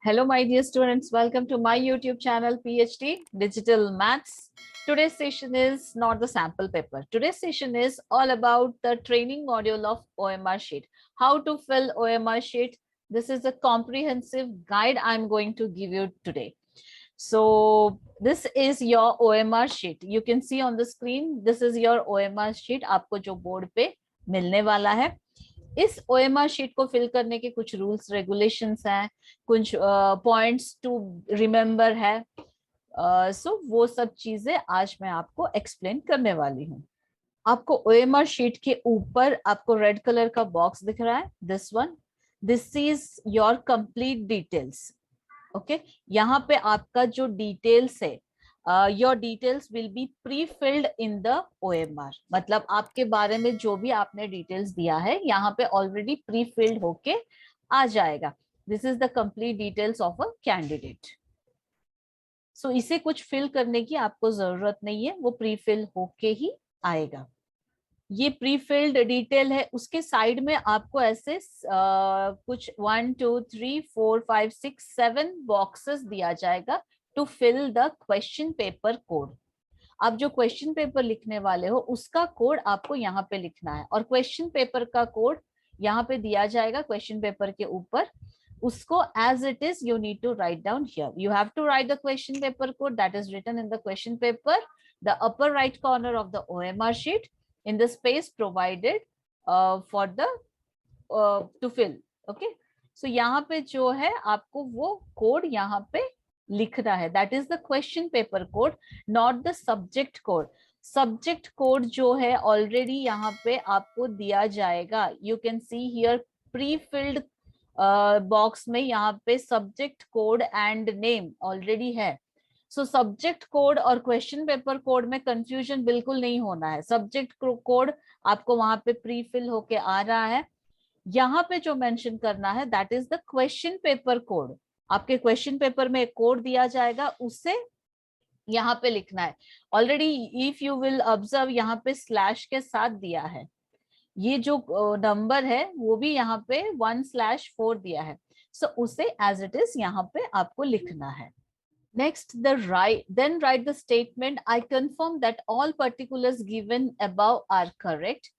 Hello, my dear students. Welcome to my YouTube channel, PhD Digital Maths. Today's session is not the sample paper. Today's session is all about the training module of OMR sheet. How to fill OMR sheet. This is a comprehensive guide I'm going to give you today. So this is your OMR sheet. You can see on the screen, this is your OMR sheet. आपको जो board पे मिलने वाला है. इस OMR sheet को fill करने के कुछ रूल्स रेगुलेशंस हैं, कुछ पॉइंट्स टू रिमेम्बर है. सो वो सब चीजें आज मैं आपको एक्सप्लेन करने वाली हूँ. आपको OMR शीट के ऊपर आपको रेड कलर का बॉक्स दिख रहा है, this one. This is your complete details. Okay, यहाँ पे आपका जो डिटेल्स है, your details will be pre filled in the OMR. मतलब आपके बारे में जो भी आपने डिटेल्स दिया है यहाँ पे ऑलरेडी प्री फिल्ड होके आ जाएगा. This is the complete details of a candidate. So इसे कुछ फिल करने की आपको जरूरत नहीं है, वो प्री फिल होके ही आएगा. ये प्री फिल्ड डिटेल है. उसके साइड में आपको ऐसे कुछ 1 2 3 4 5 6 7 बॉक्सेस दिया जाएगा to fill the question paper code. आप जो क्वेश्चन पेपर लिखने वाले हो उसका कोड आपको यहाँ पे लिखना है, और क्वेश्चन पेपर का कोड यहाँ पे दिया जाएगा क्वेश्चन पेपर के ऊपर. उसको as it is you need to write down here. You have to write the question paper code that is written in the question paper, the upper right corner of the OMR sheet, in the space provided for the to fill. Okay, so यहाँ पे जो है आपको वो code यहाँ पे लिखना है. that is the question paper code, not the subject code. Subject code जो है ऑलरेडी यहाँ पे आपको दिया जाएगा. You can see here pre filled box में यहाँ पे subject code and name already है. सो सब्जेक्ट कोड और क्वेश्चन पेपर कोड में कंफ्यूजन बिल्कुल नहीं होना है. सब्जेक्ट कोड आपको वहां पे प्री फिल होके आ रहा है. यहाँ पे जो मेंशन करना है that is the question paper code. आपके क्वेश्चन पेपर में एक कोड दिया जाएगा, उससे यहाँ पे लिखना है. Already if you will observe यहाँ पे स्लैश के साथ दिया है. ये जो नंबर है वो भी यहाँ पे 1/4 दिया है. सो उसे एज इट इज यहाँ पे आपको लिखना है. Next, then write the statement, I confirm that all particulars given above are correct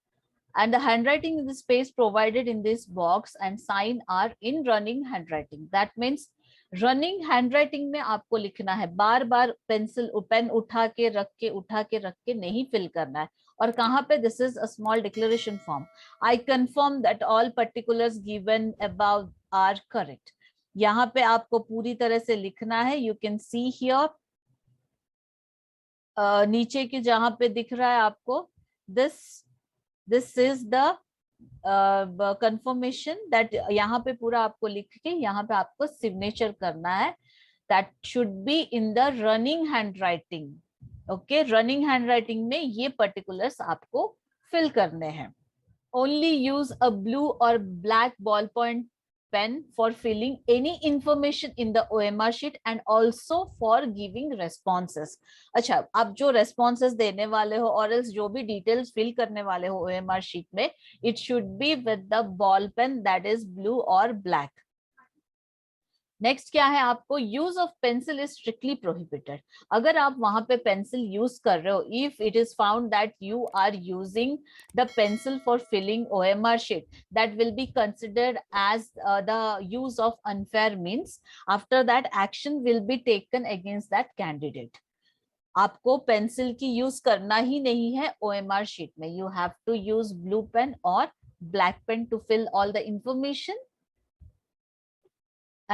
and the handwriting in the space provided in this box and sign are in running handwriting. That means running handwriting में आपको लिखना है. बार बार pen उठा के रख के नहीं fill करना है. और कहाँ पे? This is a small declaration form. I confirm that all particulars given above are correct. यहाँ पे आपको पूरी तरह से लिखना है. यू कैन सी हियर नीचे के जहां पे दिख रहा है आपको, this is the confirmation that यहाँ पे पूरा आपको लिख के यहाँ पे आपको सिग्नेचर करना है. That should be in the running hand writing. Okay, running hand writing में ये पर्टिकुलर्स आपको फिल करने हैं. ओनली यूज अ ब्लू और black ball point pen for filling any information in the OMR sheet and also for giving responses. अच्छा, आप जो responses देने वाले हो और else जो भी details fill करने वाले हो OMR sheet में, it should be with the ball pen that is blue or black. Next क्या है, आपको use of pencil is strictly prohibited. अगर आप वहां पे पेंसिल यूज कर रहे हो, if it is found that you are using the pencil for filling OMR sheet, that will be considered as the use of unfair means. After that action will be taken against that candidate. आपको pencil की use करना ही नहीं है OMR sheet में. You have to use blue pen और black pen to fill all the information.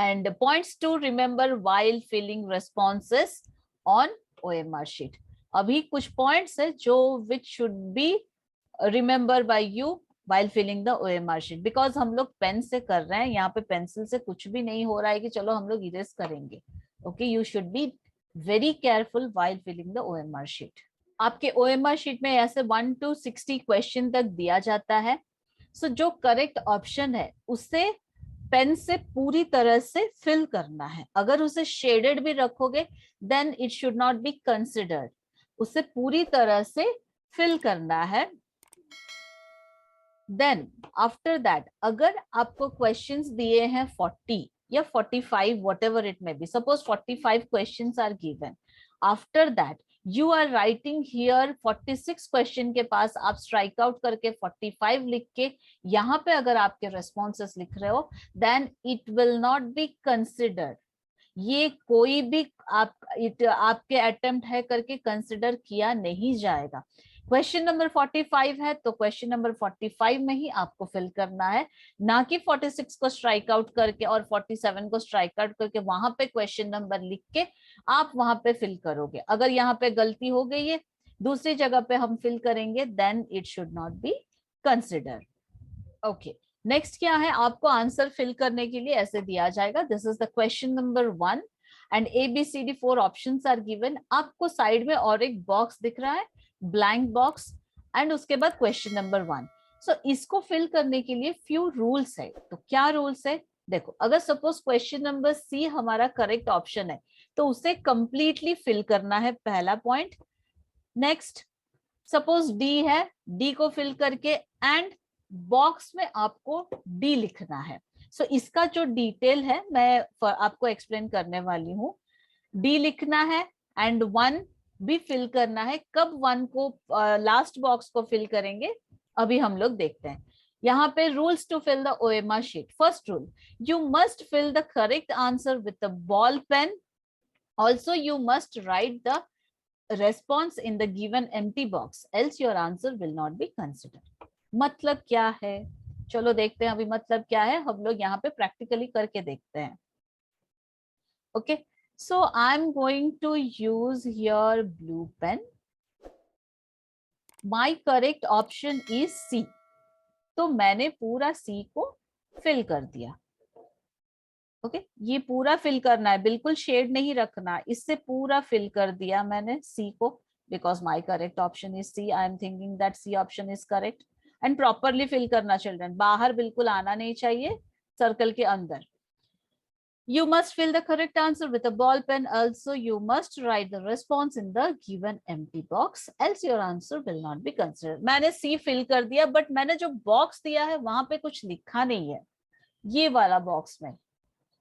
And points to remember while filling responses on OMR sheet. अभी कुछ points है जो which should be remembered by you while filling the OMR sheet. Because हम लोग pen से कर रहे हैं, यहाँ पे पेंसिल से कुछ भी नहीं हो रहा है कि चलो हम लोग इरेज करेंगे. Okay, you should be very careful while filling the OMR sheet. आपके OMR sheet में ऐसे 1 to 60 क्वेश्चन तक दिया जाता है. So जो करेक्ट ऑप्शन है उससे पेन से पूरी तरह से फिल करना है. अगर उसे शेडेड भी रखोगे then it should not be considered. उसे पूरी तरह से फिल करना है. देन आफ्टर दैट अगर आपको क्वेश्चंस दिए हैं 40, या 45, whatever it may be. Suppose 45 questions are given. After that you are writing here 46 question के पास आप स्ट्राइक आउट करके 45 लिख के यहाँ पे अगर आपके रेस्पॉन्सेस लिख रहे हो, then it will not be considered. ये कोई भी आपके अटेम्प्ट है करके कंसिडर किया नहीं जाएगा. क्वेश्चन नंबर 45 है तो क्वेश्चन नंबर 45 में ही आपको फिल करना है, ना कि 46 को स्ट्राइक आउट करके और 47 को स्ट्राइक आउट करके वहां पे क्वेश्चन नंबर लिख के आप वहां पे फिल करोगे. अगर यहाँ पे गलती हो गई है, दूसरी जगह पे हम फिल करेंगे, then it should not be consider. Okay, next क्या है, आपको आंसर फिल करने के लिए ऐसे दिया जाएगा. This is the question number 1 and ABCD 4 options are given. आपको साइड में और एक बॉक्स दिख रहा है, ब्लैंक बॉक्स, एंड उसके बाद क्वेश्चन नंबर 1. सो इसको फिल करने के लिए फ्यू रूल्स है. तो क्या रूल्स है, देखो, अगर सपोज क्वेश्चन नंबर C हमारा करेक्ट ऑप्शन है तो उसे कंप्लीटली फिल करना है, पहला पॉइंट. नेक्स्ट, सपोज D है, D को फिल करके एंड बॉक्स में आपको D लिखना है. सो इसका जो डिटेल है मैं आपको एक्सप्लेन करने वाली हूँ. D लिखना है एंड 1 भी फिल करना है. कब 1 को लास्ट बॉक्स को फिल करेंगे अभी हम लोग देखते हैं. यहाँ पे rules to fill the OMR sheet. First rule, you must fill the correct answer with the ball pen. Also you must write the response in the given empty box, else your answer will not be considered. मतलब क्या है, चलो देखते हैं अभी मतलब क्या है. हम लोग यहाँ पे प्रैक्टिकली करके देखते हैं. Okay, so I'm going to use your blue pen. My correct option is C. तो मैंने पूरा C को फिल कर दिया. ओके, ये पूरा फिल करना है, बिल्कुल शेड नहीं रखना. इससे पूरा फिल कर दिया मैंने C को, because my correct option is C. I am thinking that C option is correct. And properly fill करना चिल्ड्रन, बाहर बिल्कुल आना नहीं चाहिए, सर्कल के अंदर. You must fill the correct answer with a ball pen. Also, you must write the response in the given empty box, else your answer will not be considered. मैंने C fill कर दिया, but मैंने जो box दिया है वहां पे कुछ लिखा नहीं है, ये वाला बॉक्स में.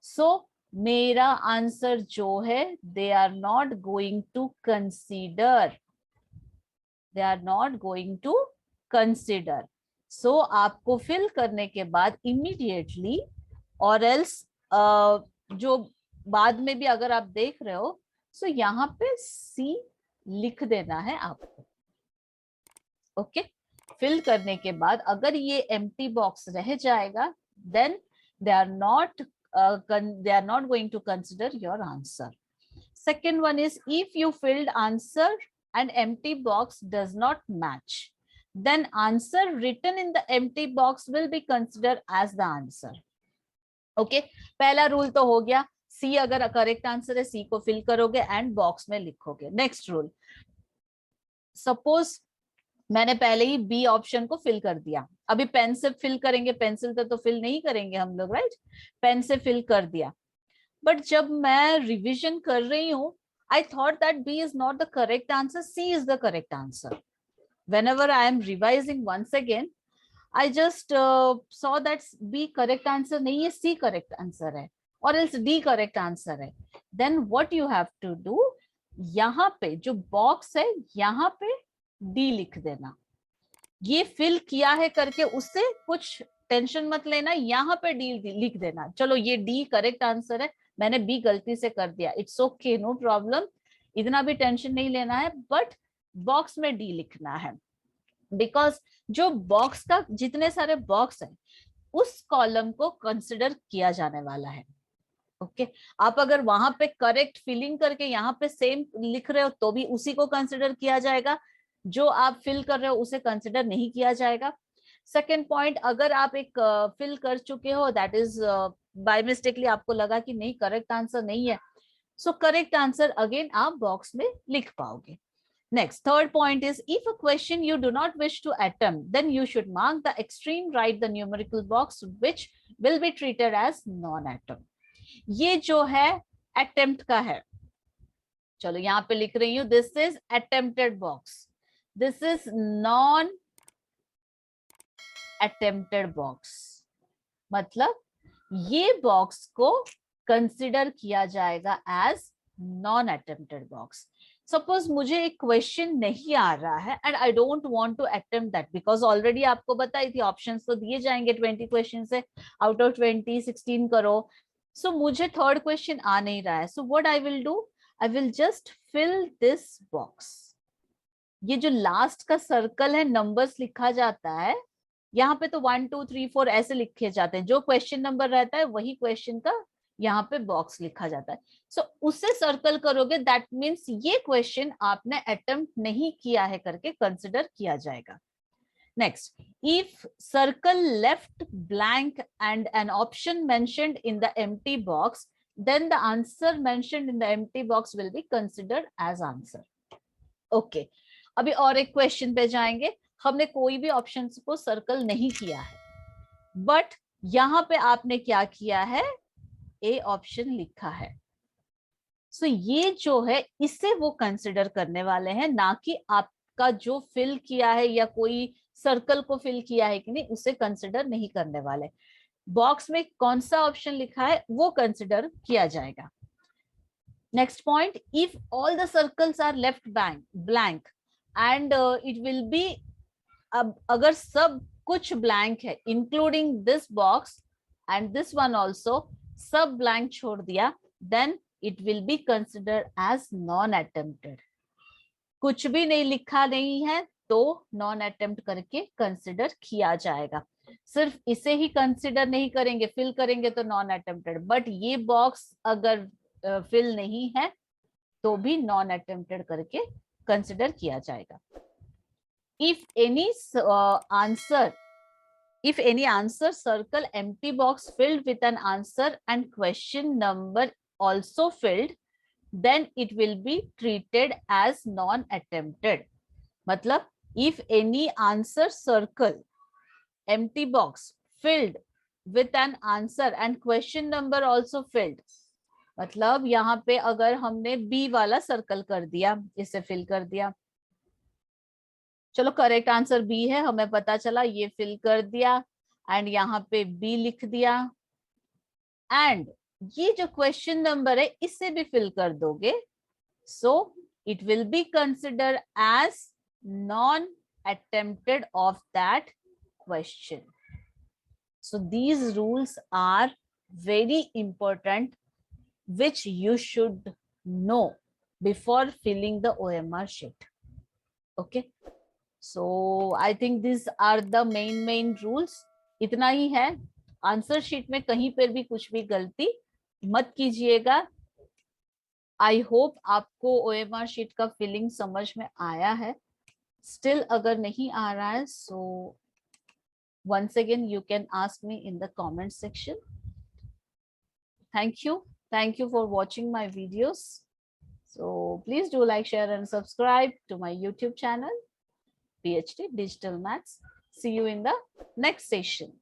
सो मेरा आंसर जो है, they are not going to consider. They are not going to consider. So आपको फिल करने के बाद इमीडिएटली, और एल्स जो बाद में भी अगर आप देख रहे हो, सो यहाँ पे C लिख देना है आपको. ओके, फिल करने के बाद अगर ये एम्प्टी बॉक्स रह जाएगा, then they are not going to consider your answer. Second one is, if you filled answer and empty box does not match, then answer written in the empty box will be considered as the answer. Okay, पहला rule तो हो गया. C अगर correct answer है, C को fill करोगे and box में लिखोगे. नेक्स्ट रूल, सपोज मैंने पहले ही B ऑप्शन को फिल कर दिया, अभी पेन से फिल करेंगे, पेंसिल से तो फिल नहीं करेंगे हम लोग, राइट. पेन से फिल कर दिया, बट जब मैं रिवीजन कर रही हूँ, I thought that B is not the correct answer, C is the correct answer. Whenever I am revising once again, I just saw that B correct answer नहीं है, C correct answer है, or else D correct answer है. Then what you have to do, यहाँ पे जो box है यहाँ पे D लिख देना. ये फिल किया है करके उससे कुछ टेंशन मत लेना, यहाँ पे D लिख देना. चलो ये D करेक्ट आंसर है, मैंने B गलती से कर दिया, इट्स ओके, नो प्रॉब्लम, इतना भी टेंशन नहीं लेना है, बट बॉक्स में D लिखना है. बिकॉज जो बॉक्स का जितने सारे बॉक्स है उस कॉलम को कंसिडर किया जाने वाला है. ओके, आप अगर वहां पे करेक्ट फिलिंग करके यहाँ पे सेम लिख रहे हो तो भी उसी को कंसिडर किया जाएगा, जो आप फिल कर रहे हो उसे कंसिडर नहीं किया जाएगा. सेकेंड पॉइंट, अगर आप एक फिल कर चुके हो, दैट इज बाय मिस्टेकली आपको लगा कि नहीं करेक्ट आंसर नहीं है, सो करेक्ट आंसर अगेन आप बॉक्स में लिख पाओगे. Next, third point is, if a question you do not wish to attempt, then you should mark the extreme right the numerical box, which will be treated as non-attempt. ये जो है attempt का है, चलो यहाँ पे लिख रही हूँ, this is attempted box, this is non-attempted box. मतलब ये बॉक्स को कंसिडर किया जाएगा as non attempted box. Suppose मुझे एक क्वेश्चन नहीं आ रहा है and I don't want to attempt that, because already आपको बताई थी ऑप्शंस तो दिए जाएंगे 20 क्वेश्चन से, आउट ऑफ 20 16 करो। सो मुझे थर्ड क्वेश्चन आ नहीं रहा है, so what I will do, I will just fill this box. ये जो लास्ट का सर्कल है नंबर्स लिखा जाता है, यहाँ पे तो 1 2 3 4 ऐसे लिखे जाते हैं, जो क्वेश्चन नंबर रहता है वही क्वेश्चन का यहाँ पे बॉक्स लिखा जाता है। सो उसे सर्कल करोगे, दैट मीन्स ये क्वेश्चन आपने अटेम्प्ट नहीं किया है करके कंसिडर किया जाएगा। Next, if circle left blank and an option mentioned in the empty box, then the answer mentioned in the empty box will be considered as answer. Okay, अभी और एक क्वेश्चन पे जाएंगे। हमने कोई भी ऑप्शन को सर्कल नहीं किया है, बट यहां पे आपने क्या किया है, ए ऑप्शन लिखा है। सो ये जो है इसे वो कंसिडर करने वाले हैं, ना कि आपका जो फिल किया है या कोई सर्कल को फिल किया है कि नहीं, उसे कंसिडर नहीं करने वाले। बॉक्स में कौन सा ऑप्शन लिखा है वो कंसिडर किया जाएगा। Next point, if all the circles are left blank and it will be, अब अगर सब कुछ ब्लैंक है including this box and this one also, सब ब्लैंक छोड़ दिया, then it will be considered as non attempted. कुछ भी नहीं लिखा नहीं है तो नॉन अटेम्प्ट करके कंसिडर किया जाएगा। सिर्फ इसे ही कंसिडर नहीं करेंगे, फिल करेंगे तो नॉन अटेम्प्टेड, बट ये बॉक्स अगर फिल नहीं है तो भी नॉन अटेम्प्टेड करके कंसिडर किया जाएगा। if any answer circle empty box filled with an answer and question number also filled, then it will be treated as non attempted. मतलब if any answer circle empty box filled with an answer and question number also filled, मतलब यहाँ पे अगर हमने B वाला circle कर दिया, इसे फिल कर दिया, चलो करेक्ट आंसर बी है, हमें पता चला, ये फिल कर दिया एंड यहाँ पे बी लिख दिया, एंड ये जो क्वेश्चन नंबर है इसे भी फिल कर दोगे, so it will be consider as non attempted of that question. So these rules are very important, which you should know before filling the OMR sheet. Okay. So I think these are the main rules. इतना ही है. Answer sheet में कहीं पर भी कुछ भी गलती मत कीजिएगा. आई होप आपको OMR शीट का फिलिंग समझ में आया है. स्टिल अगर नहीं आ रहा है, so once again you can ask me in the comment section. Thank you for watching my videos. So please do like, share and subscribe to my YouTube channel, PhD Digital Maths. See you in the next session.